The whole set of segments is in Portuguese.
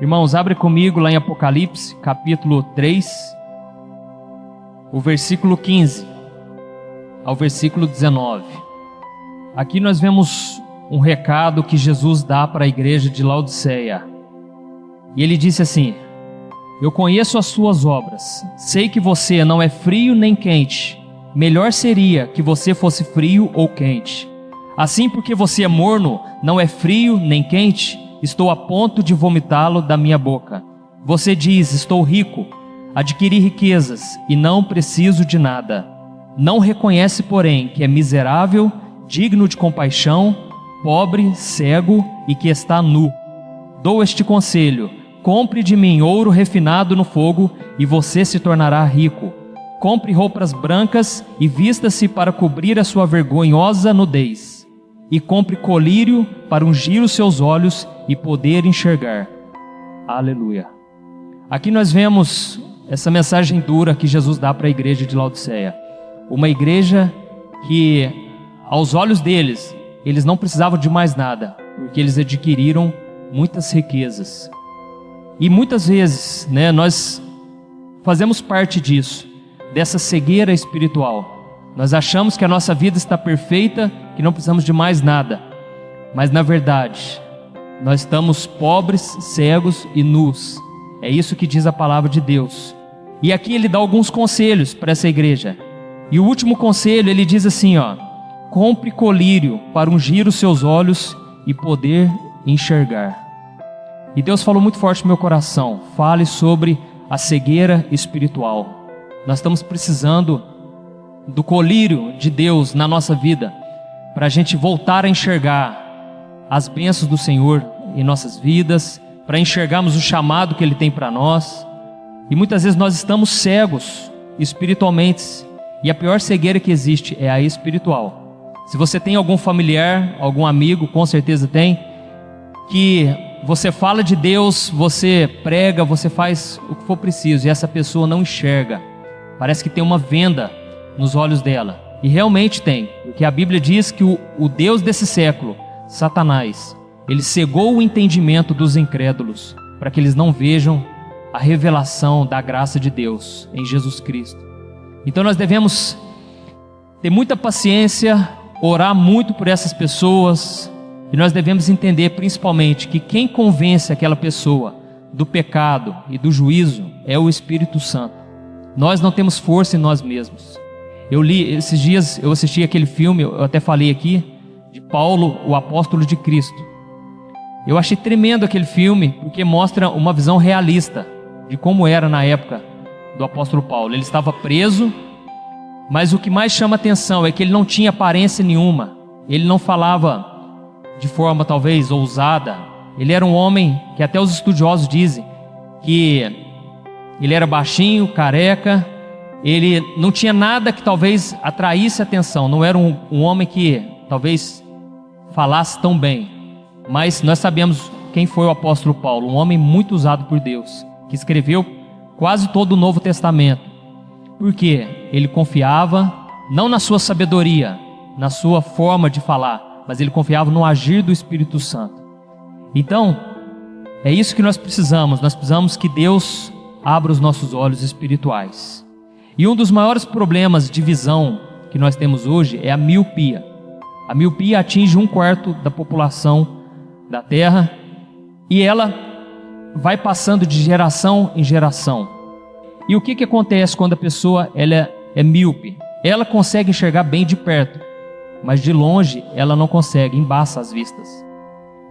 Irmãos, abre comigo lá em Apocalipse, capítulo 3, o versículo 15 ao versículo 19. Aqui nós vemos um recado que Jesus dá para a igreja de Laodiceia. E ele disse assim: eu conheço as suas obras, sei que você não é frio nem quente. Melhor seria que você fosse frio ou quente. Assim, porque você é morno, não é frio nem quente, estou a ponto de vomitá-lo da minha boca. Você diz: estou rico, adquiri riquezas e não preciso de nada. Não reconhece, porém, que é miserável, digno de compaixão, pobre, cego e que está nu. Dou este conselho: compre de mim ouro refinado no fogo e você se tornará rico. Compre roupas brancas e vista-se para cobrir a sua vergonhosa nudez. E compre colírio para ungir os seus olhos e poder enxergar. Aleluia. Aqui nós vemos essa mensagem dura que Jesus dá para a igreja de Laodiceia. Uma igreja que, aos olhos deles, eles não precisavam de mais nada, porque eles adquiriram muitas riquezas. E muitas vezes, nós fazemos parte disso, dessa cegueira espiritual. Nós achamos que a nossa vida está perfeita, que não precisamos de mais nada. Mas na verdade, nós estamos pobres, cegos e nus. É isso que diz a palavra de Deus. E aqui ele dá alguns conselhos para essa igreja. E o último conselho, ele diz assim, compre colírio para ungir os seus olhos e poder enxergar. E Deus falou muito forte no meu coração: fale sobre a cegueira espiritual. Nós estamos precisando do colírio de Deus na nossa vida, para a gente voltar a enxergar as bênçãos do Senhor em nossas vidas, para enxergarmos o chamado que Ele tem para nós. E muitas vezes nós estamos cegos espiritualmente, e a pior cegueira que existe é a espiritual. Se você tem algum familiar, algum amigo, com certeza tem, que você fala de Deus, você prega, você faz o que for preciso, e essa pessoa não enxerga. Parece que tem uma venda nos olhos dela. E realmente tem, porque a Bíblia diz que o Deus desse século, Satanás, ele cegou o entendimento dos incrédulos, para que eles não vejam a revelação da graça de Deus em Jesus Cristo. Então nós devemos ter muita paciência, orar muito por essas pessoas, e nós devemos entender principalmente que quem convence aquela pessoa do pecado e do juízo é o Espírito Santo. Nós não temos força em nós mesmos. Eu li, esses dias eu assisti aquele filme, eu até falei aqui, de Paulo, o apóstolo de Cristo. Eu achei tremendo aquele filme, porque mostra uma visão realista de como era na época do apóstolo Paulo. Ele estava preso, mas o que mais chama atenção é que ele não tinha aparência nenhuma. Ele não falava de forma talvez ousada. Ele era um homem que até os estudiosos dizem que ele era baixinho, careca. Ele não tinha nada que talvez atraísse atenção. Não era um homem que talvez falasse tão bem. Mas nós sabemos quem foi o apóstolo Paulo. Um homem muito usado por Deus, que escreveu quase todo o Novo Testamento. Porque ele confiava não na sua sabedoria, na sua forma de falar, mas ele confiava no agir do Espírito Santo. Então, é isso que nós precisamos. Nós precisamos que Deus abra os nossos olhos espirituais. E um dos maiores problemas de visão que nós temos hoje é a miopia. A miopia atinge 1/4 da população da Terra, e ela vai passando de geração em geração. E o que acontece quando a pessoa ela é míope? Ela consegue enxergar bem de perto, mas de longe ela não consegue, embaça as vistas.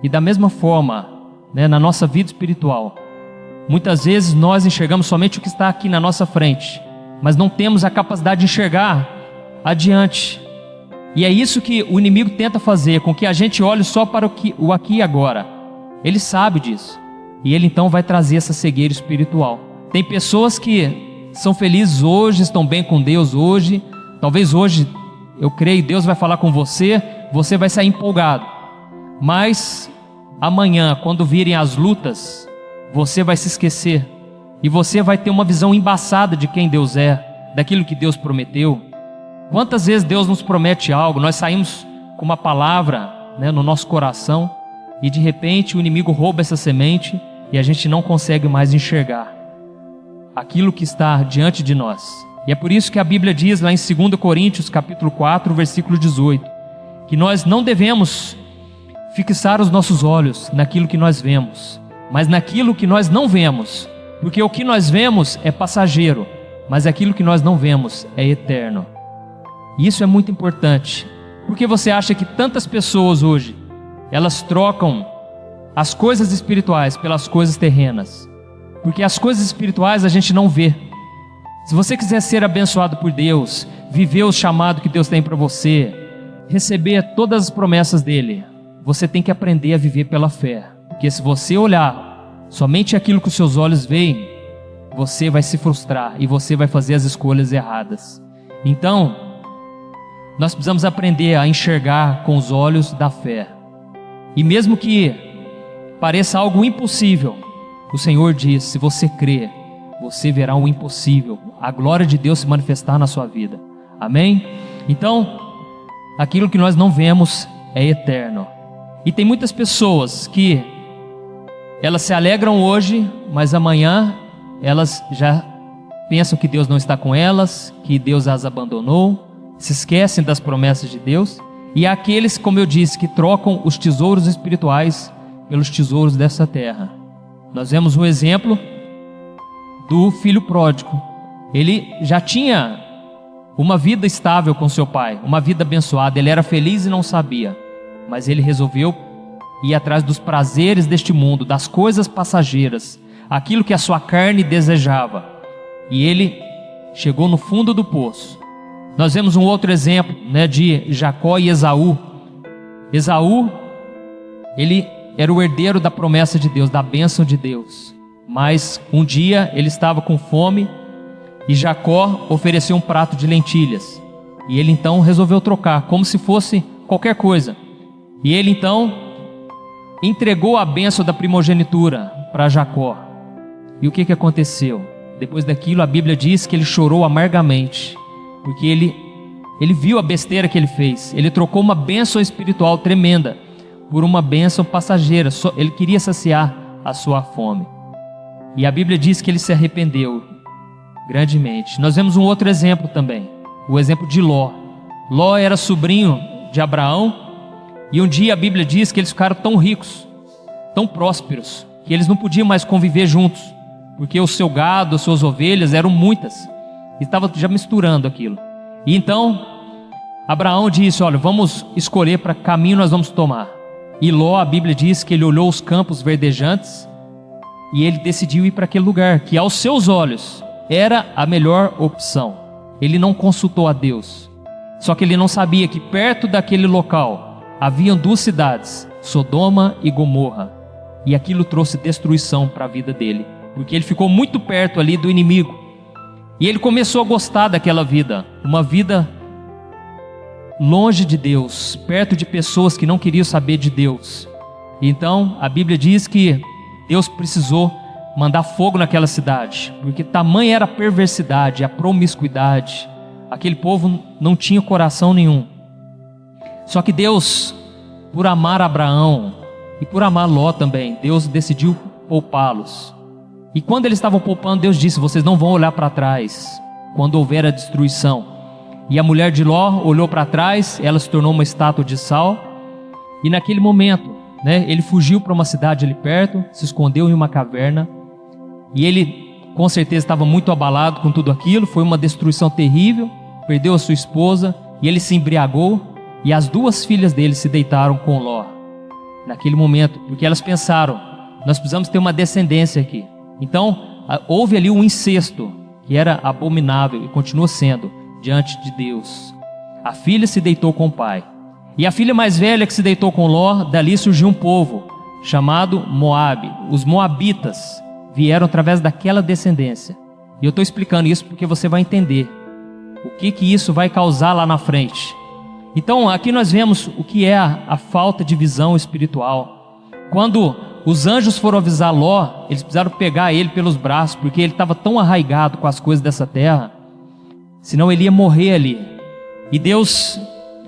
E da mesma forma, na nossa vida espiritual, muitas vezes nós enxergamos somente o que está aqui na nossa frente, mas não temos a capacidade de enxergar adiante. E é isso que o inimigo tenta fazer, com que a gente olhe só para o aqui e agora. Ele sabe disso, e ele então vai trazer essa cegueira espiritual. Tem pessoas que são felizes hoje, estão bem com Deus hoje. Talvez hoje, eu creio, Deus vai falar com você, você vai sair empolgado. Mas amanhã, quando virem as lutas, você vai se esquecer, e você vai ter uma visão embaçada de quem Deus é, daquilo que Deus prometeu. Quantas vezes Deus nos promete algo, nós saímos com uma palavra no nosso coração, e de repente o inimigo rouba essa semente, e a gente não consegue mais enxergar aquilo que está diante de nós. E é por isso que a Bíblia diz lá em 2 Coríntios capítulo 4, versículo 18, que nós não devemos fixar os nossos olhos naquilo que nós vemos, mas naquilo que nós não vemos, porque o que nós vemos é passageiro, mas aquilo que nós não vemos é eterno. E isso é muito importante. Porque você acha que tantas pessoas hoje, elas trocam as coisas espirituais pelas coisas terrenas? Porque as coisas espirituais a gente não vê. Se você quiser ser abençoado por Deus, viver o chamado que Deus tem para você, receber todas as promessas dele, você tem que aprender a viver pela fé. Porque se você olhar somente aquilo que os seus olhos veem, você vai se frustrar e você vai fazer as escolhas erradas. Então, nós precisamos aprender a enxergar com os olhos da fé. E mesmo que pareça algo impossível, o Senhor diz, se você crer, você verá o impossível, a glória de Deus se manifestar na sua vida. Amém? Então, aquilo que nós não vemos é eterno. E tem muitas pessoas que elas se alegram hoje, mas amanhã elas já pensam que Deus não está com elas, que Deus as abandonou, se esquecem das promessas de Deus. E há aqueles, como eu disse, que trocam os tesouros espirituais pelos tesouros dessa terra. Nós vemos um exemplo do filho pródigo. Ele já tinha uma vida estável com seu pai, uma vida abençoada, ele era feliz e não sabia, mas ele resolveu ir atrás dos prazeres deste mundo, das coisas passageiras, aquilo que a sua carne desejava, e ele chegou no fundo do poço. Nós vemos um outro exemplo, de Jacó e Esaú. Esaú, ele era o herdeiro da promessa de Deus, da bênção de Deus, mas um dia ele estava com fome e Jacó ofereceu um prato de lentilhas, e ele então resolveu trocar, como se fosse qualquer coisa, e ele então entregou a bênção da primogenitura para Jacó. E o que aconteceu? Depois daquilo, a Bíblia diz que ele chorou amargamente, porque ele viu a besteira que ele fez. Ele trocou uma bênção espiritual tremenda por uma bênção passageira. Ele queria saciar a sua fome, e a Bíblia diz que ele se arrependeu grandemente. Nós vemos um outro exemplo também, o exemplo de Ló. Ló era sobrinho de Abraão, e um dia a Bíblia diz que eles ficaram tão ricos, tão prósperos, que eles não podiam mais conviver juntos, porque o seu gado, as suas ovelhas eram muitas, e estava já misturando aquilo. E então Abraão disse, olha, vamos escolher para que caminho nós vamos tomar. E Ló, a Bíblia diz que ele olhou os campos verdejantes, e ele decidiu ir para aquele lugar, que aos seus olhos era a melhor opção. Ele não consultou a Deus, só que ele não sabia que perto daquele local haviam duas cidades, Sodoma e Gomorra, e aquilo trouxe destruição para a vida dele, porque ele ficou muito perto ali do inimigo, e ele começou a gostar daquela vida, uma vida longe de Deus, perto de pessoas que não queriam saber de Deus. Então a Bíblia diz que Deus precisou mandar fogo naquela cidade, porque tamanha era a perversidade, a promiscuidade. Aquele povo não tinha coração nenhum. Só que Deus, por amar Abraão e por amar Ló também, Deus decidiu poupá-los. E quando eles estavam poupando, Deus disse, vocês não vão olhar para trás quando houver a destruição. E a mulher de Ló olhou para trás, ela se tornou uma estátua de sal, e naquele momento, ele fugiu para uma cidade ali perto, se escondeu em uma caverna, e ele com certeza estava muito abalado com tudo aquilo. Foi uma destruição terrível, perdeu a sua esposa, e ele se embriagou, e as duas filhas dele se deitaram com Ló, naquele momento, porque elas pensaram, nós precisamos ter uma descendência aqui. Então houve ali um incesto, que era abominável, e continua sendo, diante de Deus. A filha se deitou com o pai, e a filha mais velha que se deitou com Ló, dali surgiu um povo, chamado Moabe. Os Moabitas vieram através daquela descendência, e eu estou explicando isso porque você vai entender o que isso vai causar lá na frente. Então aqui nós vemos o que é a falta de visão espiritual. Quando os anjos foram avisar Ló, eles precisaram pegar ele pelos braços, porque ele estava tão arraigado com as coisas dessa terra, senão ele ia morrer ali. E Deus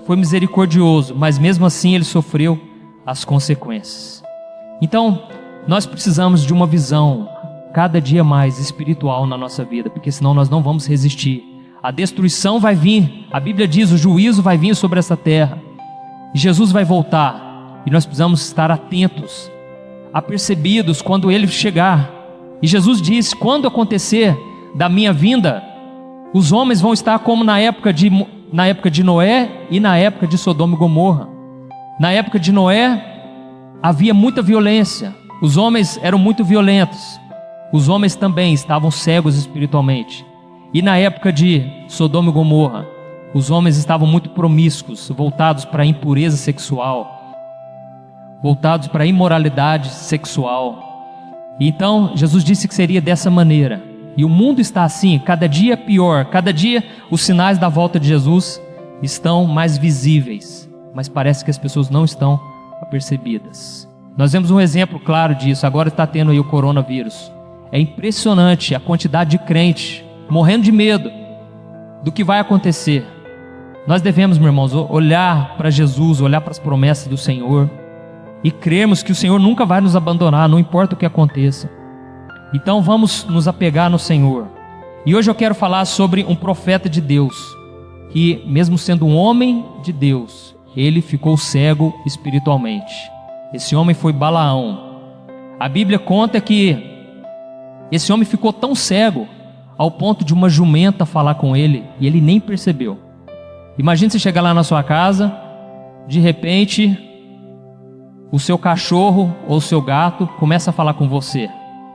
foi misericordioso, mas mesmo assim ele sofreu as consequências. Então nós precisamos de uma visão cada dia mais espiritual na nossa vida, porque senão nós não vamos resistir. A destruição vai vir, a Bíblia diz, o juízo vai vir sobre essa terra, e Jesus vai voltar, e nós precisamos estar atentos, apercebidos quando Ele chegar. E Jesus disse, quando acontecer da minha vinda, os homens vão estar como na época de Noé e na época de Sodoma e Gomorra. Na época de Noé havia muita violência, os homens eram muito violentos, os homens também estavam cegos espiritualmente. E na época de Sodoma e Gomorra, os homens estavam muito promíscuos, voltados para a impureza sexual, voltados para a imoralidade sexual. Então Jesus disse que seria dessa maneira, e o mundo está assim, cada dia pior, cada dia os sinais da volta de Jesus estão mais visíveis, mas parece que as pessoas não estão apercebidas. Nós vemos um exemplo claro disso, agora está tendo aí o coronavírus. É impressionante a quantidade de crente morrendo de medo do que vai acontecer. Nós devemos, meus irmãos, olhar para Jesus, olhar para as promessas do Senhor e crermos que o Senhor nunca vai nos abandonar, não importa o que aconteça. Então vamos nos apegar no Senhor. E hoje eu quero falar sobre um profeta de Deus, que mesmo sendo um homem de Deus, ele ficou cego espiritualmente. Esse homem foi Balaão. A Bíblia conta que esse homem ficou tão cego ao ponto de uma jumenta falar com ele e ele nem percebeu. Imagina você chegar lá na sua casa, de repente o seu cachorro ou o seu gato começa a falar com você.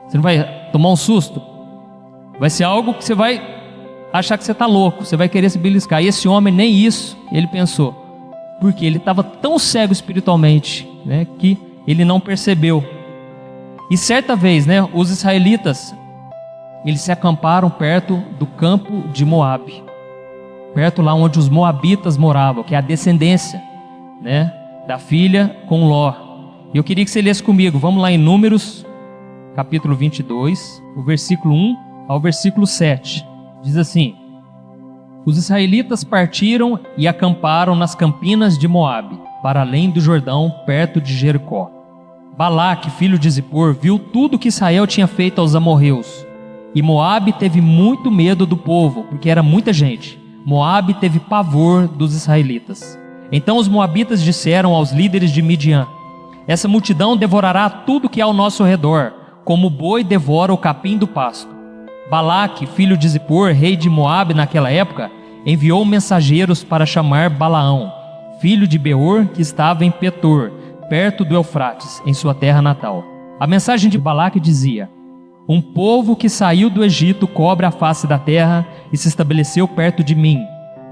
Você não vai tomar um susto? Vai ser algo que você vai achar que você está louco, você vai querer se beliscar. E esse homem nem isso ele pensou, porque ele estava tão cego espiritualmente, né, que ele não percebeu. E certa vez, né, os israelitas, eles se acamparam perto do campo de Moabe, perto lá onde os moabitas moravam, que é a descendência, né, da filha com Ló. E eu queria que você lesse comigo, vamos lá em Números, capítulo 22, o versículo 1 ao versículo 7. Diz assim: os israelitas partiram e acamparam nas campinas de Moabe, para além do Jordão, perto de Jericó. Balaque, filho de Zippor, viu tudo que Israel tinha feito aos amorreus. E Moabe teve muito medo do povo, porque era muita gente. Moabe teve pavor dos israelitas. Então os moabitas disseram aos líderes de Midian: essa multidão devorará tudo que há ao nosso redor, como o boi devora o capim do pasto. Balaque, filho de Zippor, rei de Moabe naquela época, enviou mensageiros para chamar Balaão, filho de Beor, que estava em Petor, perto do Eufrates, em sua terra natal. A mensagem de Balaque dizia: um povo que saiu do Egito cobre a face da terra e se estabeleceu perto de mim.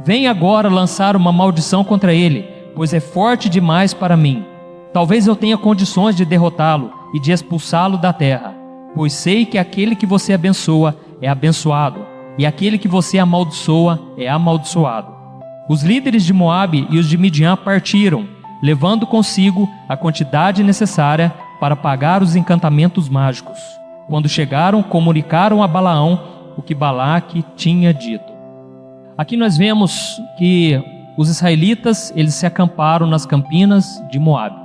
Vem agora lançar uma maldição contra ele, pois é forte demais para mim. Talvez eu tenha condições de derrotá-lo e de expulsá-lo da terra, pois sei que aquele que você abençoa é abençoado, e aquele que você amaldiçoa é amaldiçoado. Os líderes de Moabe e os de Midian partiram, levando consigo a quantidade necessária para pagar os encantamentos mágicos. Quando chegaram, comunicaram a Balaão o que Balaque tinha dito. Aqui nós vemos que os israelitas, eles se acamparam nas campinas de Moabe.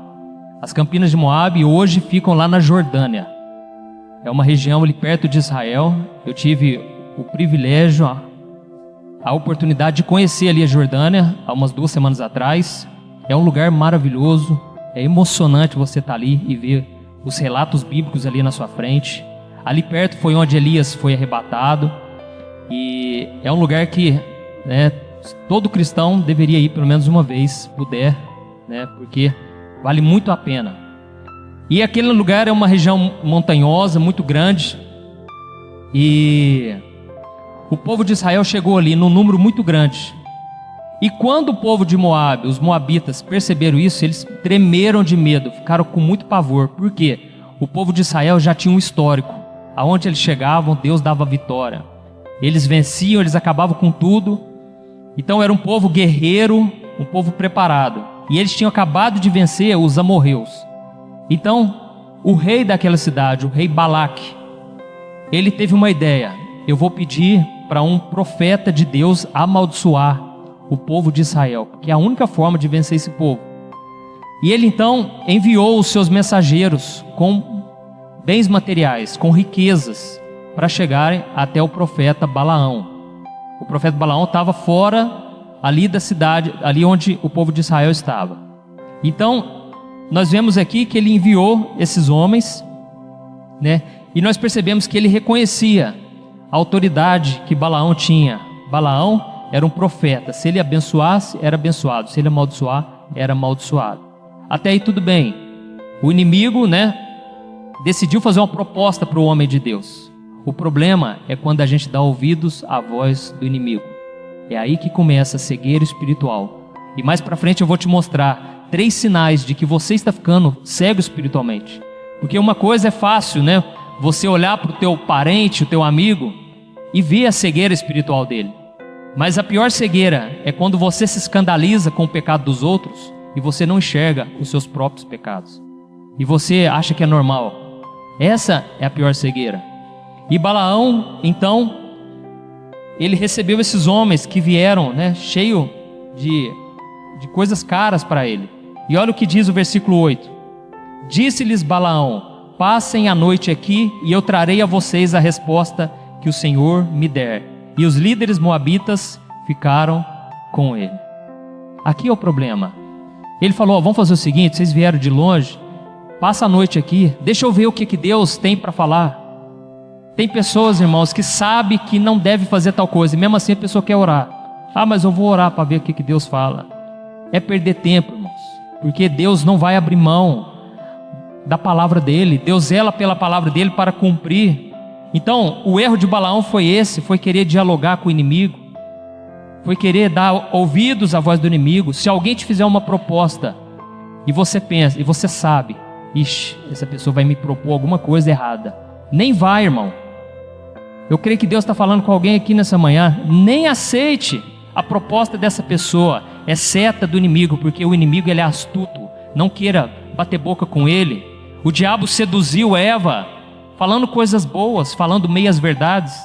As campinas de Moabe hoje ficam lá na Jordânia. É uma região ali perto de Israel. Eu tive o privilégio, a oportunidade de conhecer ali a Jordânia há umas 2 semanas atrás. É um lugar maravilhoso, é emocionante você estar ali e ver os relatos bíblicos ali na sua frente. Ali perto foi onde Elias foi arrebatado, e é um lugar que, né, todo cristão deveria ir pelo menos uma vez, se puder, né, porque vale muito a pena. E aquele lugar é uma região montanhosa, muito grande, e o povo de Israel chegou ali num número muito grande. E quando o povo de Moabe, os moabitas, perceberam isso, eles tremeram de medo, ficaram com muito pavor. Por quê? O povo de Israel já tinha um histórico. Aonde eles chegavam, Deus dava vitória. Eles venciam, eles acabavam com tudo. Então era um povo guerreiro, um povo preparado. E eles tinham acabado de vencer os amorreus. Então, o rei daquela cidade, o rei Balaque, ele teve uma ideia: eu vou pedir para um profeta de Deus amaldiçoar o povo de Israel, porque é a única forma de vencer esse povo. E ele então enviou os seus mensageiros com bens materiais, com riquezas, para chegarem até o profeta Balaão. O profeta Balaão estava fora ali da cidade, ali onde o povo de Israel estava. Então, nós vemos aqui que ele enviou esses homens, né? E nós percebemos que ele reconhecia a autoridade que Balaão tinha. Balaão era um profeta, se ele abençoasse, era abençoado, se ele amaldiçoar, era amaldiçoado. Até aí tudo bem. O inimigo, né, decidiu fazer uma proposta para o homem de Deus. O problema é quando a gente dá ouvidos à voz do inimigo. É aí que começa a cegueira espiritual. E mais para frente eu vou te mostrar 3 sinais de que você está ficando cego espiritualmente. Porque uma coisa é fácil, né? Você olhar para o teu parente, o teu amigo, e ver a cegueira espiritual dele. Mas a pior cegueira é quando você se escandaliza com o pecado dos outros e você não enxerga os seus próprios pecados. E você acha que é normal. Essa é a pior cegueira. E Balaão, então, ele recebeu esses homens que vieram, né, cheio de coisas caras para ele. E olha o que diz o versículo 8. Disse-lhes Balaão: passem a noite aqui e eu trarei a vocês a resposta que o Senhor me der. E os líderes moabitas ficaram com ele. Aqui é o problema. Ele falou: vamos fazer o seguinte, vocês vieram de longe, passa a noite aqui, deixa eu ver o que Deus tem para falar. Tem pessoas, irmãos, que sabem que não deve fazer tal coisa, e mesmo assim a pessoa quer orar. Ah, mas eu vou orar para ver o que Deus fala. É perder tempo, irmãos, porque Deus não vai abrir mão da palavra dele. Deus zela pela palavra dele para cumprir. Então, o erro de Balaão foi esse, foi querer dialogar com o inimigo, foi querer dar ouvidos à voz do inimigo. Se alguém te fizer uma proposta, e você pensa, e você sabe, ixi, essa pessoa vai me propor alguma coisa errada, nem vai, irmão. Eu creio que Deus está falando com alguém aqui nessa manhã. Nem aceite a proposta dessa pessoa. É seta do inimigo, porque o inimigo ele é astuto. Não queira bater boca com ele. O diabo seduziu Eva, falando coisas boas, falando meias verdades.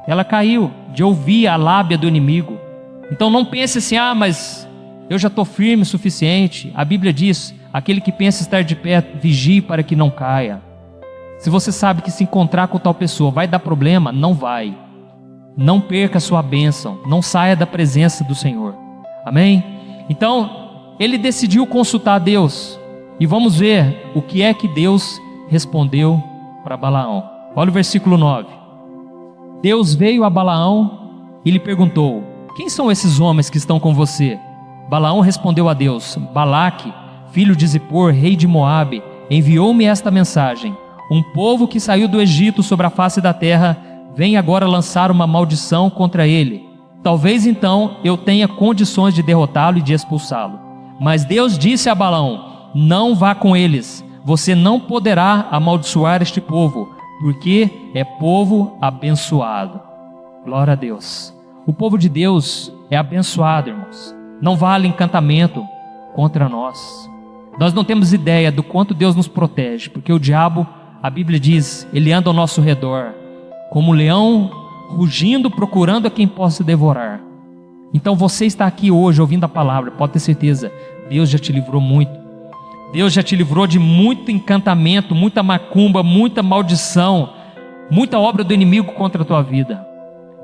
Ela caiu de ouvir a lábia do inimigo. Então não pense assim: ah, mas eu já estou firme o suficiente. A Bíblia diz: aquele que pensa estar de pé, vigie para que não caia. Se você sabe que se encontrar com tal pessoa vai dar problema, não vai. Não perca a sua bênção, não saia da presença do Senhor. Amém? Então, ele decidiu consultar Deus. E vamos ver o que é que Deus respondeu para Balaão. Olha o versículo 9. Deus veio a Balaão e lhe perguntou: quem são esses homens que estão com você? Balaão respondeu a Deus: Balaque, filho de Zippor, rei de Moabe, enviou-me esta mensagem: um povo que saiu do Egito sobre a face da terra vem agora lançar uma maldição contra ele. Talvez então eu tenha condições de derrotá-lo e de expulsá-lo. Mas Deus disse a Balaão: não vá com eles, você não poderá amaldiçoar este povo, porque é povo abençoado. Glória a Deus. O povo de Deus é abençoado, irmãos. Não vale encantamento contra nós. Nós não temos ideia do quanto Deus nos protege, porque o diabo, a Bíblia diz, ele anda ao nosso redor, como um leão rugindo, procurando a quem possa devorar. Então você está aqui hoje ouvindo a palavra, pode ter certeza, Deus já te livrou muito. Deus já te livrou de muito encantamento, muita macumba, muita maldição, muita obra do inimigo contra a tua vida.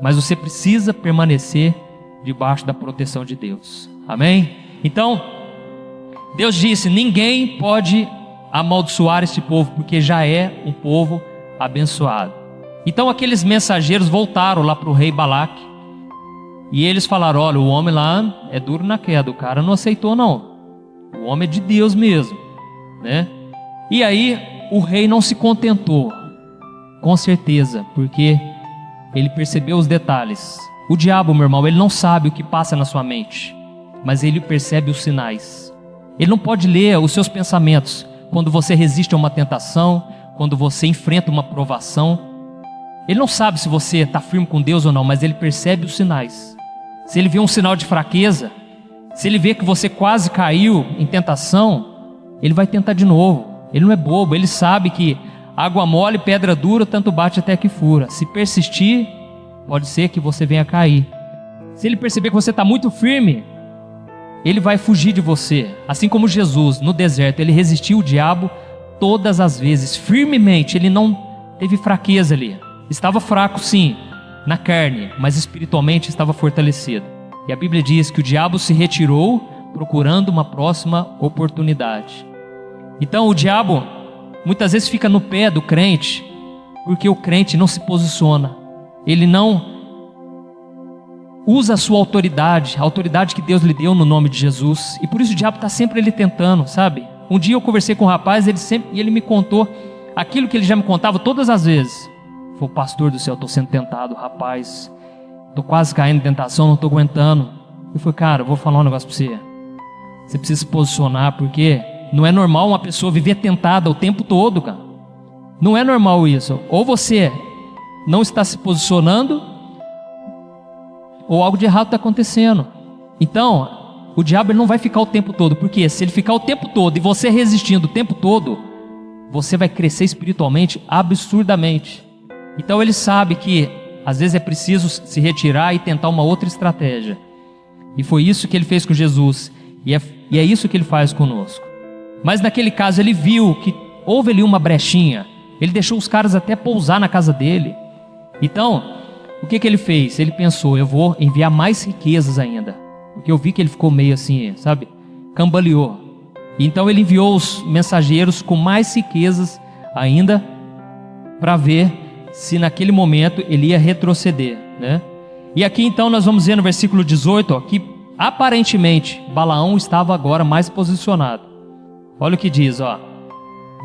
Mas você precisa permanecer debaixo da proteção de Deus. Amém? Então, Deus disse: ninguém pode amaldiçoar este povo, porque já é um povo abençoado. Então aqueles mensageiros voltaram lá para o rei Balaque, e eles falaram: olha, o homem lá é duro na queda, o cara não aceitou não, o homem é de Deus mesmo, né? E aí o rei não se contentou, com certeza, porque ele percebeu os detalhes. O diabo, meu irmão, ele não sabe o que passa na sua mente, mas ele percebe os sinais. Ele não pode ler os seus pensamentos quando você resiste a uma tentação, quando você enfrenta uma provação. Ele não sabe se você está firme com Deus ou não, mas ele percebe os sinais. Se ele vê um sinal de fraqueza, se ele vê que você quase caiu em tentação, ele vai tentar de novo. Ele não é bobo, ele sabe que água mole, pedra dura, tanto bate até que fura. Se persistir, pode ser que você venha cair. Se ele perceber que você está muito firme, ele vai fugir de você. Assim como Jesus, no deserto, ele resistiu o diabo todas as vezes, firmemente. Ele não teve fraqueza ali. Estava fraco sim, na carne, mas espiritualmente estava fortalecido. E a Bíblia diz que o diabo se retirou procurando uma próxima oportunidade. Então o diabo muitas vezes fica no pé do crente, porque o crente não se posiciona. Ele não usa a sua autoridade, a autoridade que Deus lhe deu no nome de Jesus. E por isso o diabo está sempre ele tentando, sabe? Um dia eu conversei com um rapaz, ele me contou aquilo que ele já me contava todas as vezes. Falei, pastor do céu, estou sendo tentado, rapaz. Estou quase caindo em tentação, não estou aguentando. Eu falei, cara, eu vou falar um negócio para você. Você precisa se posicionar, porque não é normal uma pessoa viver tentada o tempo todo, cara. Não é normal isso. Ou você não está se posicionando, ou algo de errado está acontecendo. Então, o diabo ele não vai ficar o tempo todo, porque se ele ficar o tempo todo e você resistindo o tempo todo, você vai crescer espiritualmente absurdamente. Então ele sabe que às vezes é preciso se retirar e tentar uma outra estratégia. E foi isso que ele fez com Jesus, e é isso que ele faz conosco. Mas naquele caso ele viu que houve ali uma brechinha, ele deixou os caras até pousar na casa dele. Então, o que ele fez? Ele pensou, eu vou enviar mais riquezas ainda. Porque eu vi que ele ficou meio assim, sabe? Cambaleou. Então ele enviou os mensageiros com mais riquezas ainda, para ver se naquele momento ele ia retroceder, né? E aqui então nós vamos ver no versículo 18, ó, que aparentemente Balaão estava agora mais posicionado. Olha o que diz, ó.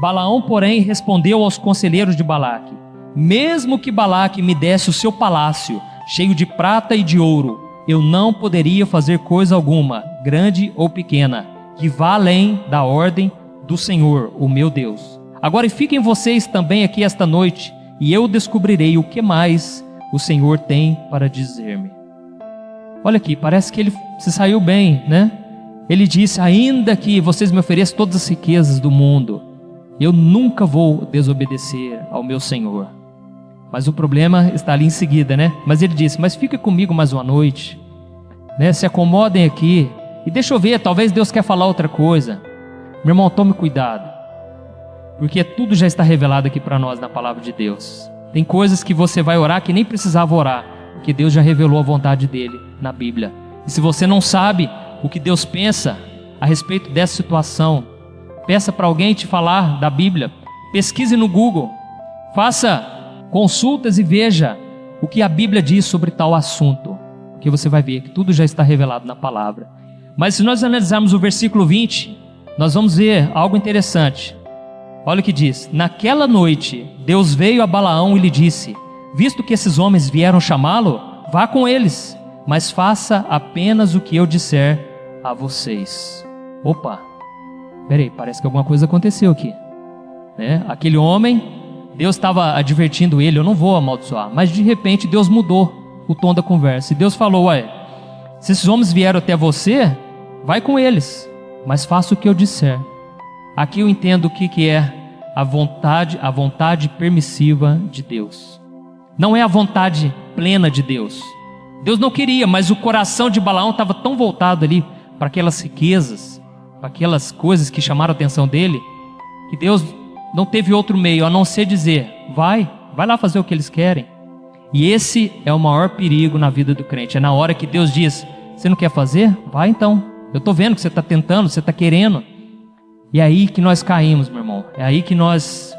Balaão, porém, respondeu aos conselheiros de Balaque: mesmo que Balaque me desse o seu palácio, cheio de prata e de ouro, eu não poderia fazer coisa alguma, grande ou pequena, que vá além da ordem do Senhor, o meu Deus. Agora fiquem vocês também aqui esta noite, e eu descobrirei o que mais o Senhor tem para dizer-me. Olha aqui, parece que ele se saiu bem, né? Ele disse, ainda que vocês me ofereçam todas as riquezas do mundo, eu nunca vou desobedecer ao meu Senhor. Mas o problema está ali em seguida, né? Mas ele disse, mas fica comigo mais uma noite, né? Se acomodem aqui, e deixa eu ver, talvez Deus quer falar outra coisa. Meu irmão, tome cuidado, porque tudo já está revelado aqui para nós na palavra de Deus. Tem coisas que você vai orar que nem precisava orar, porque Deus já revelou a vontade dele na Bíblia. E se você não sabe o que Deus pensa a respeito dessa situação, peça para alguém te falar da Bíblia, pesquise no Google, faça consultas e veja o que a Bíblia diz sobre tal assunto, porque você vai ver que tudo já está revelado na palavra. Mas se nós analisarmos o versículo 20, nós vamos ver algo interessante. Olha o que diz, naquela noite Deus veio a Balaão e lhe disse, visto que esses homens vieram chamá-lo, vá com eles, mas faça apenas o que eu disser a vocês. Opa, peraí, parece que alguma coisa aconteceu aqui, né? Aquele homem, Deus estava advertindo ele, eu não vou amaldiçoar, mas de repente Deus mudou o tom da conversa, e Deus falou, ué, se esses homens vieram até você, vai com eles, mas faça o que eu disser. Aqui eu entendo o que é a vontade permissiva de Deus. Não é a vontade plena de Deus. Deus não queria, mas o coração de Balaão estava tão voltado ali para aquelas riquezas, para aquelas coisas que chamaram a atenção dele, que Deus não teve outro meio a não ser dizer, vai lá fazer o que eles querem. E esse é o maior perigo na vida do crente, é na hora que Deus diz, você não quer fazer? Vai então, eu estou vendo que você está tentando, você está querendo. E é aí que nós caímos, meu irmão, é aí que nós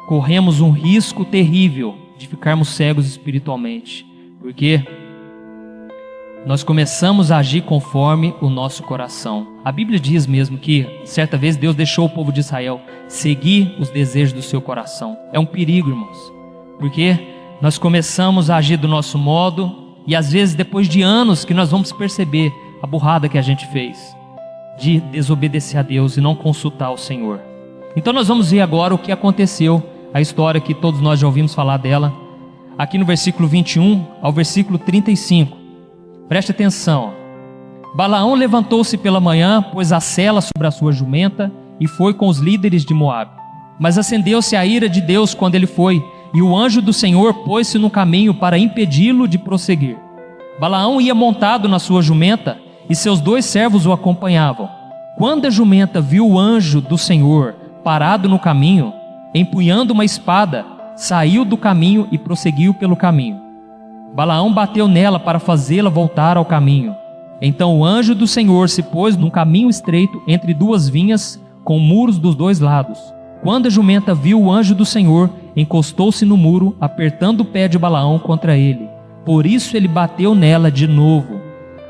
corremos um risco terrível de ficarmos cegos espiritualmente, porque nós começamos a agir conforme o nosso coração. A Bíblia diz mesmo que certa vez Deus deixou o povo de Israel seguir os desejos do seu coração. É um perigo, irmãos, porque nós começamos a agir do nosso modo e às vezes depois de anos que nós vamos perceber a burrada que a gente fez de desobedecer a Deus e não consultar o Senhor. Então nós vamos ver agora o que aconteceu, a história que todos nós já ouvimos falar dela, aqui no versículo 21 ao versículo 35. Preste atenção. Balaão levantou-se pela manhã, pôs a sela sobre a sua jumenta e foi com os líderes de Moabe. Mas acendeu-se a ira de Deus quando ele foi, e o anjo do Senhor pôs-se no caminho para impedi-lo de prosseguir. Balaão ia montado na sua jumenta, e seus 2 servos o acompanhavam. Quando a jumenta viu o anjo do Senhor parado no caminho, empunhando uma espada, saiu do caminho e prosseguiu pelo caminho. Balaão bateu nela para fazê-la voltar ao caminho. Então o anjo do Senhor se pôs num caminho estreito entre duas vinhas, com muros dos dois lados. Quando a jumenta viu o anjo do Senhor, encostou-se no muro, apertando o pé de Balaão contra ele. Por isso ele bateu nela de novo.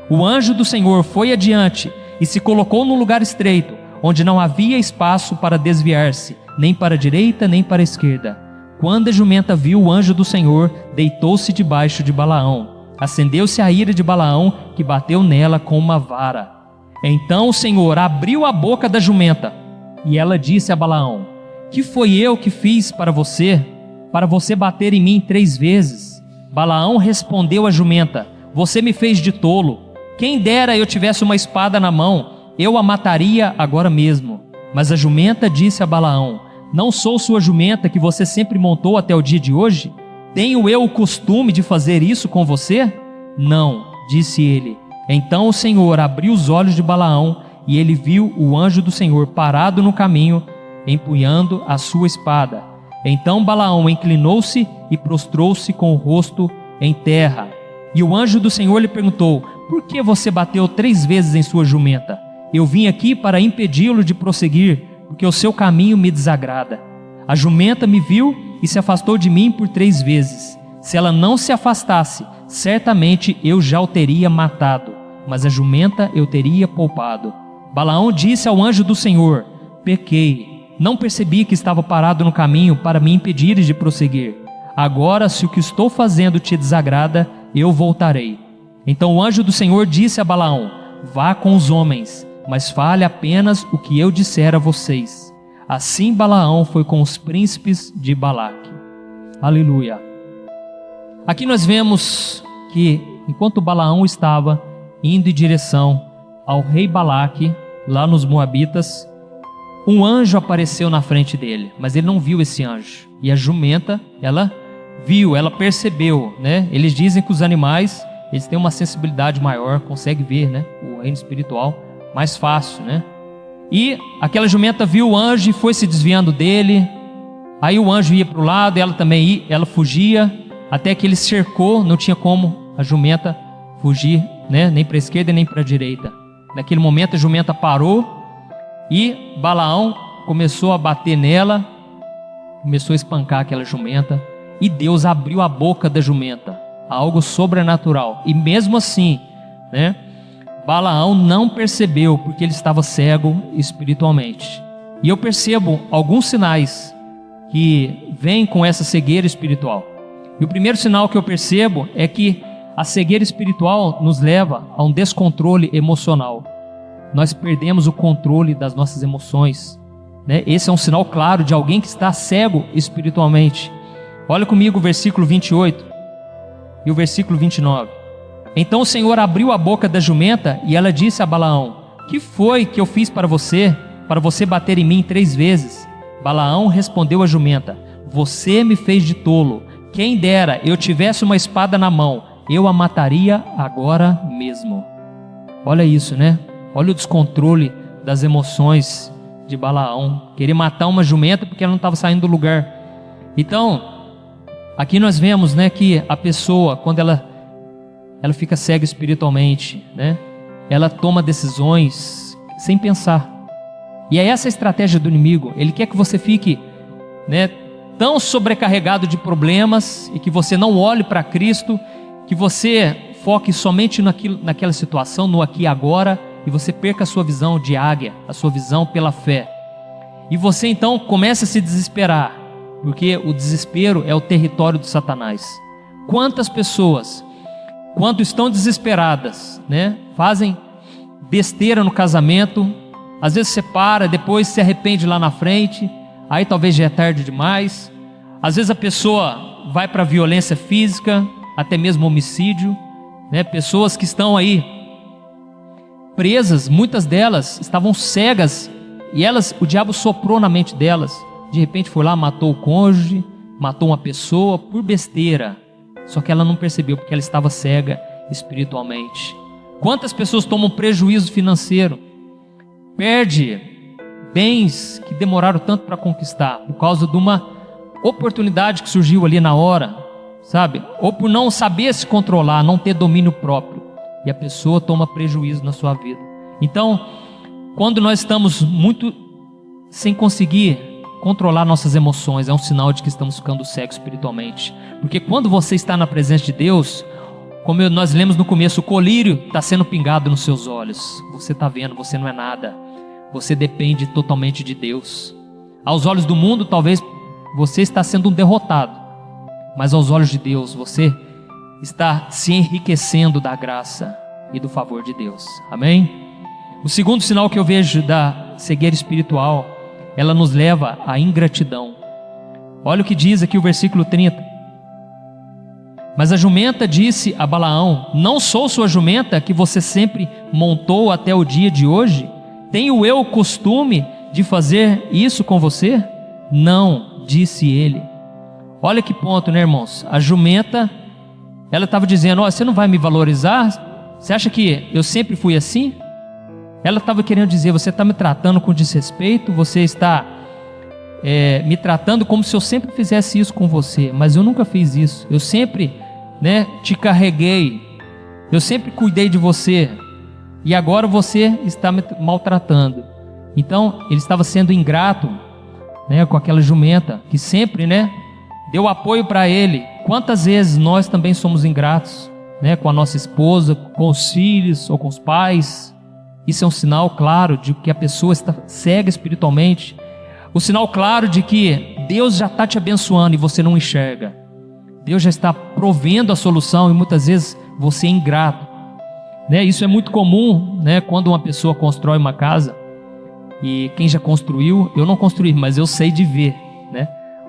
O anjo do Senhor foi adiante e se colocou num lugar estreito, onde não havia espaço para desviar-se, nem para a direita nem para a esquerda. Quando a jumenta viu o anjo do Senhor, deitou-se debaixo de Balaão. Acendeu-se a ira de Balaão, que bateu nela com uma vara. Então o Senhor abriu a boca da jumenta, e ela disse a Balaão: que foi eu que fiz para você bater em mim 3 vezes? Balaão respondeu à jumenta: você me fez de tolo. Quem dera eu tivesse uma espada na mão, eu a mataria agora mesmo. Mas a jumenta disse a Balaão: não sou sua jumenta que você sempre montou até o dia de hoje? Tenho eu o costume de fazer isso com você? Não, disse ele. Então o Senhor abriu os olhos de Balaão, e ele viu o anjo do Senhor parado no caminho, empunhando a sua espada. Então Balaão inclinou-se e prostrou-se com o rosto em terra. E o anjo do Senhor lhe perguntou: por que você bateu 3 vezes em sua jumenta? Eu vim aqui para impedi-lo de prosseguir, porque o seu caminho me desagrada. A jumenta me viu e se afastou de mim por 3 vezes. Se ela não se afastasse, certamente eu já o teria matado, mas a jumenta eu teria poupado. Balaão disse ao anjo do Senhor: pequei, não percebi que estava parado no caminho para me impedir de prosseguir. Agora, se o que estou fazendo te desagrada, eu voltarei. Então o anjo do Senhor disse a Balaão: vá com os homens, mas fale apenas o que eu disser a vocês. Assim Balaão foi com os príncipes de Balaque. Aleluia. Aqui nós vemos que enquanto Balaão estava indo em direção ao rei Balaque, lá nos Moabitas, um anjo apareceu na frente dele, mas ele não viu esse anjo. E a jumenta, ela viu, ela percebeu, né? Eles dizem que os animais, eles têm uma sensibilidade maior, conseguem ver, né? O reino espiritual mais fácil, né? E aquela jumenta viu o anjo e foi se desviando dele. Aí o anjo ia para o lado, ela também ia, ela fugia, até que ele cercou, não tinha como a jumenta fugir, né? Nem para a esquerda nem para a direita. Naquele momento a jumenta parou e Balaão começou a bater nela, começou a espancar aquela jumenta, e Deus abriu a boca da jumenta, algo sobrenatural. E mesmo assim, né? Balaão não percebeu, porque ele estava cego espiritualmente. E eu percebo alguns sinais que vêm com essa cegueira espiritual. E o primeiro sinal que eu percebo é que a cegueira espiritual nos leva a um descontrole emocional. Nós perdemos o controle das nossas emoções, né? Esse é um sinal claro de alguém que está cego espiritualmente. Olha comigo o versículo 28 e o versículo 29. Então o Senhor abriu a boca da jumenta e ela disse a Balaão: que foi que eu fiz para você bater em mim 3 vezes? Balaão respondeu à jumenta: você me fez de tolo. Quem dera eu tivesse uma espada na mão, eu a mataria agora mesmo. Olha isso, né? Olha o descontrole das emoções de Balaão. Querer matar uma jumenta porque ela não estava saindo do lugar. Então, aqui nós vemos, né, que a pessoa, quando ela fica cega espiritualmente, né? Ela toma decisões sem pensar. E é essa a estratégia do inimigo. Ele quer que você fique, né, tão sobrecarregado de problemas e que você não olhe para Cristo, que você foque somente naquela situação, no aqui e agora, e você perca a sua visão de águia, a sua visão pela fé. E você então começa a se desesperar, porque o desespero é o território de Satanás. Quantas pessoas, quando estão desesperadas, né, fazem besteira no casamento, às vezes separa, depois se arrepende lá na frente, aí talvez já é tarde demais. Às vezes a pessoa vai para a violência física, até mesmo homicídio, né? Pessoas que estão aí presas, muitas delas estavam cegas, e o diabo soprou na mente delas, de repente foi lá, matou o cônjuge, matou uma pessoa por besteira, só que ela não percebeu, porque ela estava cega espiritualmente. Quantas pessoas tomam prejuízo financeiro, perde bens que demoraram tanto para conquistar, por causa de uma oportunidade que surgiu ali na hora, sabe? Ou por não saber se controlar, não ter domínio próprio, e a pessoa toma prejuízo na sua vida. Então, quando nós estamos muito sem conseguir controlar nossas emoções, é um sinal de que estamos ficando cegos espiritualmente. Porque quando você está na presença de Deus, como nós lemos no começo, o colírio está sendo pingado nos seus olhos. Você está vendo, você não é nada. Você depende totalmente de Deus. Aos olhos do mundo, talvez você está sendo um derrotado, mas aos olhos de Deus, você está se enriquecendo da graça e do favor de Deus. Amém? O segundo sinal que eu vejo da cegueira espiritual, ela nos leva à ingratidão. Olha o que diz aqui o versículo 30. Mas a jumenta disse a Balaão: não sou sua jumenta que você sempre montou até o dia de hoje? Tenho eu o costume de fazer isso com você? Não, disse ele. Olha que ponto, né, irmãos? A jumenta, ela estava dizendo: você não vai me valorizar? Você acha que eu sempre fui assim? Ela estava querendo dizer: você está me tratando com desrespeito, você está me tratando como se eu sempre fizesse isso com você, mas eu nunca fiz isso. Eu sempre, te carreguei, eu sempre cuidei de você, e agora você está me maltratando. Então ele estava sendo ingrato, com aquela jumenta que sempre, deu apoio para ele. Quantas vezes nós também somos ingratos, com a nossa esposa, com os filhos ou com os pais? Isso é um sinal claro de que a pessoa está cega espiritualmente. O sinal claro de que Deus já está te abençoando e você não enxerga. Deus já está provendo a solução e muitas vezes você é ingrato. Isso é muito comum, quando uma pessoa constrói uma casa. E quem já construiu, eu não construí, mas eu sei de ver,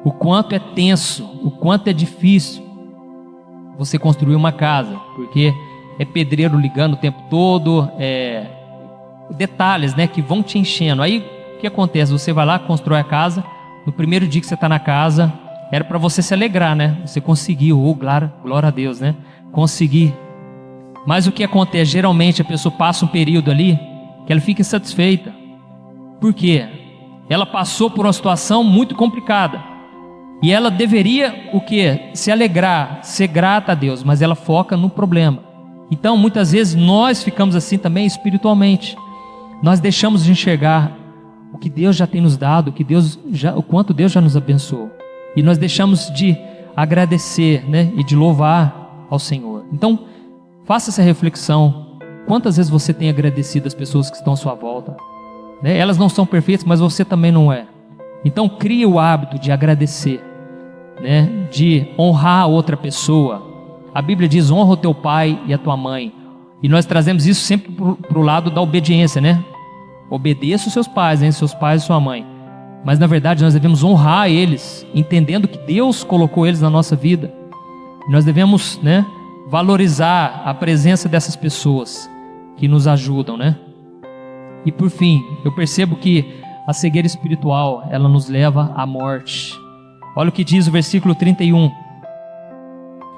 o quanto é tenso, o quanto é difícil você construir uma casa, porque é pedreiro ligando o tempo todo, detalhes, que vão te enchendo. Aí o que acontece? Você vai lá, constrói a casa. No primeiro dia que você está na casa, era para você se alegrar, Você conseguiu, glória a Deus, Consegui. Mas o que acontece? Geralmente a pessoa passa um período ali que ela fica insatisfeita. Por quê? Ela passou por uma situação muito complicada. E ela deveria o quê? Se alegrar, ser grata a Deus, mas ela foca no problema. Então muitas vezes nós ficamos assim também espiritualmente. Nós deixamos de enxergar o que Deus já tem nos dado, o quanto Deus já nos abençoou. E nós deixamos de agradecer, e de louvar ao Senhor. Então, faça essa reflexão. Quantas vezes você tem agradecido as pessoas que estão à sua volta? Elas não são perfeitas, mas você também não é. Então, crie o hábito de agradecer, de honrar a outra pessoa. A Bíblia diz: honra o teu pai e a tua mãe. E nós trazemos isso sempre para o lado da obediência, Obedeça os seus pais, seus pais e sua mãe. Mas na verdade nós devemos honrar eles, entendendo que Deus colocou eles na nossa vida. Nós devemos, valorizar a presença dessas pessoas que nos ajudam, E por fim, eu percebo que a cegueira espiritual, ela nos leva à morte. Olha o que diz o versículo 31.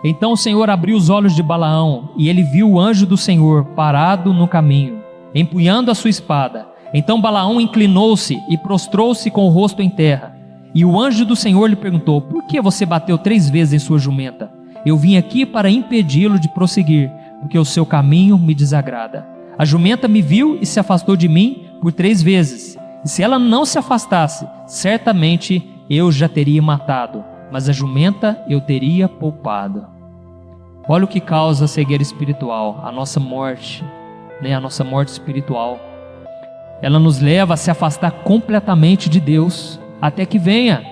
Então o Senhor abriu os olhos de Balaão, e ele viu o anjo do Senhor parado no caminho, empunhando a sua espada. Então Balaão inclinou-se e prostrou-se com o rosto em terra. E o anjo do Senhor lhe perguntou: por que você bateu 3 vezes em sua jumenta? Eu vim aqui para impedi-lo de prosseguir, porque o seu caminho me desagrada. A jumenta me viu e se afastou de mim por 3 vezes. E se ela não se afastasse, certamente eu já teria matado, mas a jumenta eu teria poupado. Olha o que causa a cegueira espiritual, a nossa morte, a nossa morte espiritual. Ela nos leva a se afastar completamente de Deus, até que venha,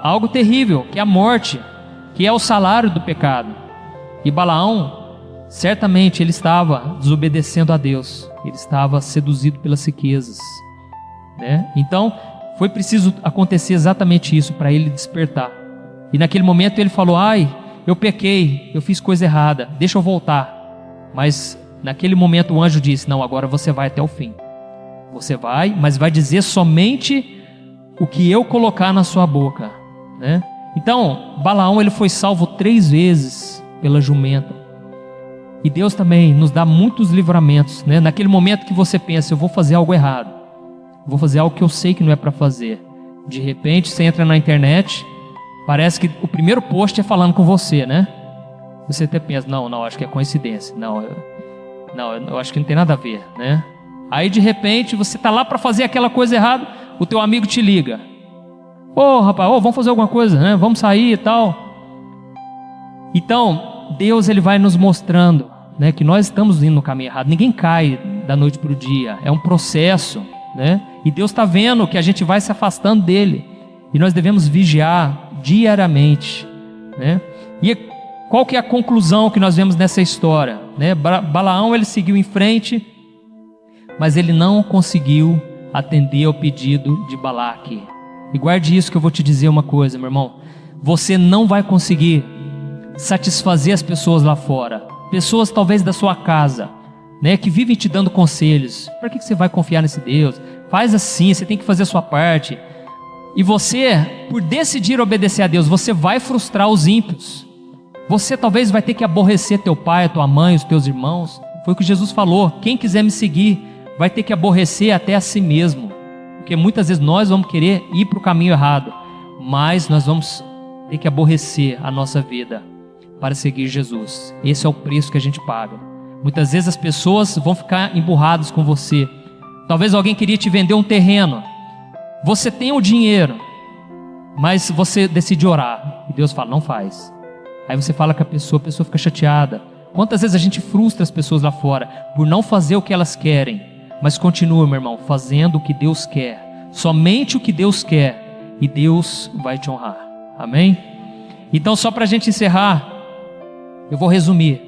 algo terrível, que é a morte, que é o salário do pecado. E Balaão, certamente ele estava desobedecendo a Deus, ele estava seduzido pelas riquezas, Então foi preciso acontecer exatamente isso para ele despertar. E naquele momento ele falou: eu pequei, eu fiz coisa errada, deixa eu voltar. Mas naquele momento o anjo disse: não, agora você vai até o fim. Você vai, mas vai dizer somente o que eu colocar na sua boca, Então Balaão, ele foi salvo 3 vezes pela jumenta. E Deus também nos dá muitos livramentos, Naquele momento que você pensa: eu vou fazer algo errado, vou fazer algo que eu sei que não é para fazer. De repente, você entra na internet, parece que o primeiro post é falando com você, né? Você até pensa, não, acho que é coincidência. Não, eu acho que não tem nada a ver, né? Aí, de repente, você está lá para fazer aquela coisa errada, o teu amigo te liga. Ô, rapaz, vamos fazer alguma coisa, né? Vamos sair e tal. Então, Deus, Ele vai nos mostrando, né, que nós estamos indo no caminho errado. Ninguém cai da noite para o dia. É um processo, né? E Deus está vendo que a gente vai se afastando dele. E nós devemos vigiar diariamente, né? E qual que é a conclusão que nós vemos nessa história, né? Balaão, ele seguiu em frente, mas ele não conseguiu atender ao pedido de Balaque. E guarde isso, que eu vou te dizer uma coisa, meu irmão. Você não vai conseguir satisfazer as pessoas lá fora. Pessoas talvez da sua casa, né, que vivem te dando conselhos. Para que você vai confiar nesse Deus? Faz assim, você tem que fazer a sua parte. E você, por decidir obedecer a Deus, você vai frustrar os ímpios. Você talvez vai ter que aborrecer teu pai, tua mãe, os teus irmãos. Foi o que Jesus falou: quem quiser me seguir vai ter que aborrecer até a si mesmo. Porque muitas vezes nós vamos querer ir para o caminho errado, mas nós vamos ter que aborrecer a nossa vida para seguir Jesus. Esse é o preço que a gente paga. Muitas vezes as pessoas vão ficar emburradas com você. Talvez alguém queria te vender um terreno. Você tem o dinheiro, mas você decide orar. E Deus fala, não faz. Aí você fala com a pessoa fica chateada. Quantas vezes a gente frustra as pessoas lá fora por não fazer o que elas querem? Mas continua, meu irmão, fazendo o que Deus quer. Somente o que Deus quer. E Deus vai te honrar. Amém? Então, só para a gente encerrar, eu vou resumir.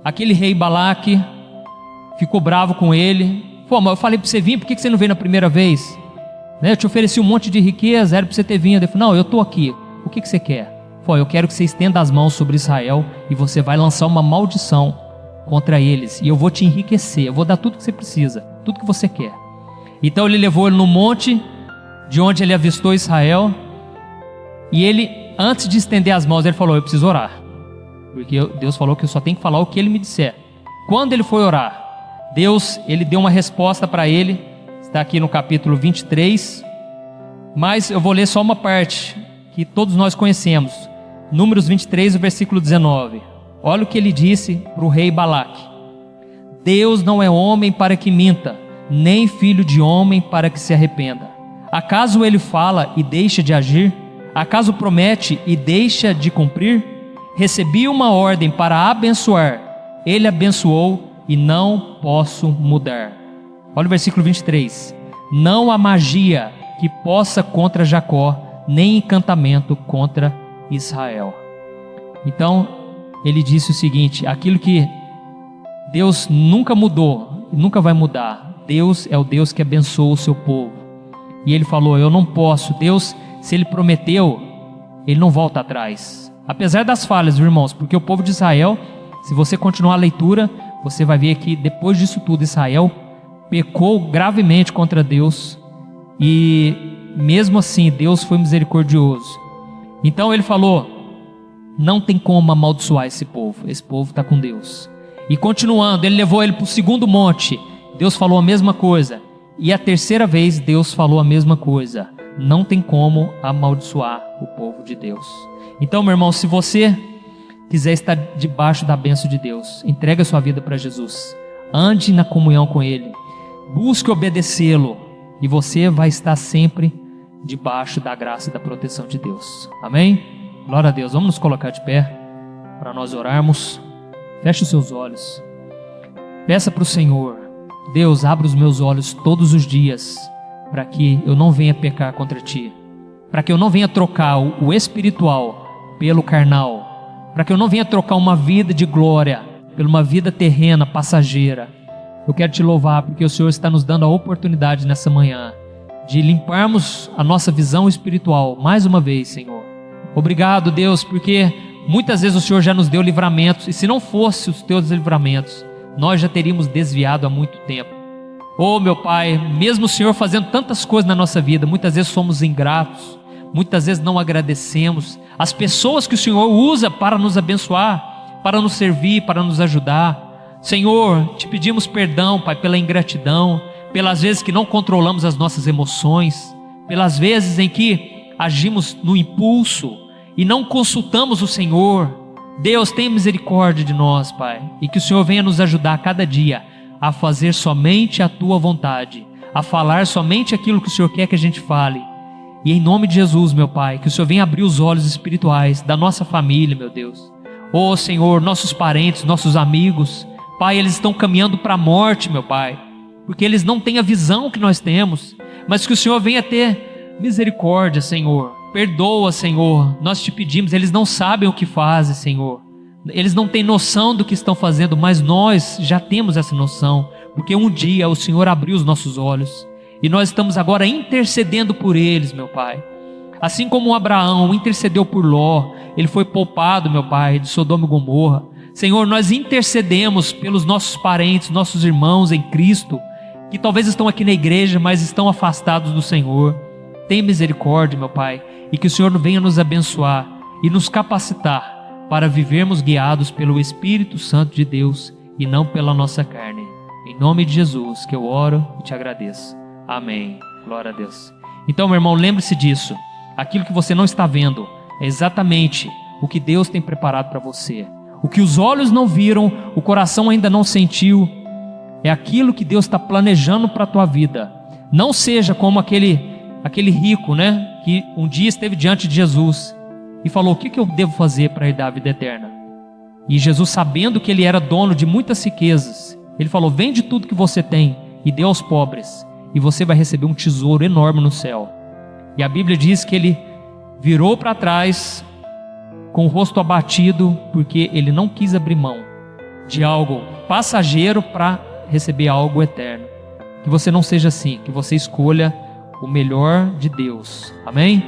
Aquele rei Balaque ficou bravo com ele. Pô, mas eu falei para você vir, por que você não veio na primeira vez? Né? Eu te ofereci um monte de riqueza, era para você ter vindo. Ele falou, não, eu estou aqui. O que você quer? Pô, eu quero que você estenda as mãos sobre Israel e você vai lançar uma maldição contra eles. E eu vou te enriquecer, eu vou dar tudo que você precisa, tudo que você quer. Então ele levou ele no monte, de onde ele avistou Israel. E ele, antes de estender as mãos, ele falou, eu preciso orar. Porque Deus falou que eu só tenho que falar o que ele me disser. Quando ele foi orar, Deus, ele deu uma resposta para ele. Está aqui no capítulo 23. Mas eu vou ler só uma parte que todos nós conhecemos. Números 23, o versículo 19. Olha o que ele disse para o rei Balaque. Deus não é homem para que minta, nem filho de homem para que se arrependa. Acaso ele fala e deixa de agir? Acaso promete e deixa de cumprir? Recebi uma ordem para abençoar, ele abençoou e não posso mudar. Olha o versículo 23. Não há magia que possa contra Jacó, nem encantamento contra Israel. Então, ele disse o seguinte, aquilo que Deus nunca mudou, nunca vai mudar. Deus é o Deus que abençoa o seu povo. E ele falou, eu não posso. Deus, se ele prometeu, ele não volta atrás. Apesar das falhas, irmãos, porque o povo de Israel, se você continuar a leitura, você vai ver que depois disso tudo, Israel pecou gravemente contra Deus. E mesmo assim, Deus foi misericordioso. Então ele falou, não tem como amaldiçoar esse povo está com Deus. E continuando, ele levou ele para o segundo monte, Deus falou a mesma coisa. E a terceira vez, Deus falou a mesma coisa. Não tem como amaldiçoar o povo de Deus. Então, meu irmão, se você quiser estar debaixo da bênção de Deus, entregue a sua vida para Jesus. Ande na comunhão com Ele. Busque obedecê-lo. E você vai estar sempre debaixo da graça e da proteção de Deus. Amém? Glória a Deus. Vamos nos colocar de pé para nós orarmos. Feche os seus olhos. Peça para o Senhor, Deus, abra os meus olhos todos os dias para que eu não venha pecar contra Ti. Para que eu não venha trocar o espiritual pelo carnal. Para que eu não venha trocar uma vida de glória por uma vida terrena, passageira. Eu quero Te louvar porque o Senhor está nos dando a oportunidade nessa manhã de limparmos a nossa visão espiritual mais uma vez, Senhor. Obrigado, Deus, porque muitas vezes o Senhor já nos deu livramentos, e se não fosse os Teus livramentos, nós já teríamos desviado há muito tempo. Oh, meu Pai, mesmo o Senhor fazendo tantas coisas na nossa vida, muitas vezes somos ingratos, muitas vezes não agradecemos as pessoas que o Senhor usa para nos abençoar, para nos servir, para nos ajudar. Senhor, Te pedimos perdão, Pai, pela ingratidão, pelas vezes que não controlamos as nossas emoções, pelas vezes em que agimos no impulso e não consultamos o Senhor. Deus, tem misericórdia de nós, Pai, e que o Senhor venha nos ajudar a cada dia a fazer somente a Tua vontade, a falar somente aquilo que o Senhor quer que a gente fale. E em nome de Jesus, meu Pai, que o Senhor venha abrir os olhos espirituais da nossa família, meu Deus. Oh Senhor, nossos parentes, nossos amigos, Pai, eles estão caminhando para a morte, meu Pai, porque eles não têm a visão que nós temos, mas que o Senhor venha ter misericórdia, Senhor. Perdoa, Senhor, nós te pedimos. Eles não sabem o que fazem, Senhor, eles não têm noção do que estão fazendo, mas nós já temos essa noção, porque um dia o Senhor abriu os nossos olhos, e nós estamos agora intercedendo por eles, meu Pai. Assim como Abraão intercedeu por Ló, ele foi poupado, meu Pai, de Sodoma e Gomorra. Senhor, nós intercedemos pelos nossos parentes, nossos irmãos em Cristo, que talvez estão aqui na igreja, mas estão afastados do Senhor. Tem misericórdia, meu Pai, e que o Senhor venha nos abençoar e nos capacitar para vivermos guiados pelo Espírito Santo de Deus e não pela nossa carne. Em nome de Jesus que eu oro e te agradeço. Amém. Glória a Deus. Então, meu irmão, lembre-se disso. Aquilo que você não está vendo é exatamente o que Deus tem preparado para você. O que os olhos não viram, o coração ainda não sentiu, é aquilo que Deus está planejando para a tua vida. Não seja como aquele rico, né, que um dia esteve diante de Jesus e falou: o que eu devo fazer para herdar a vida eterna? E Jesus, sabendo que ele era dono de muitas riquezas, ele falou: vende tudo que você tem e dê aos pobres, e você vai receber um tesouro enorme no céu. E a Bíblia diz que ele virou para trás com o rosto abatido, porque ele não quis abrir mão de algo passageiro para receber algo eterno. Que você não seja assim, que você escolha o melhor de Deus. Amém?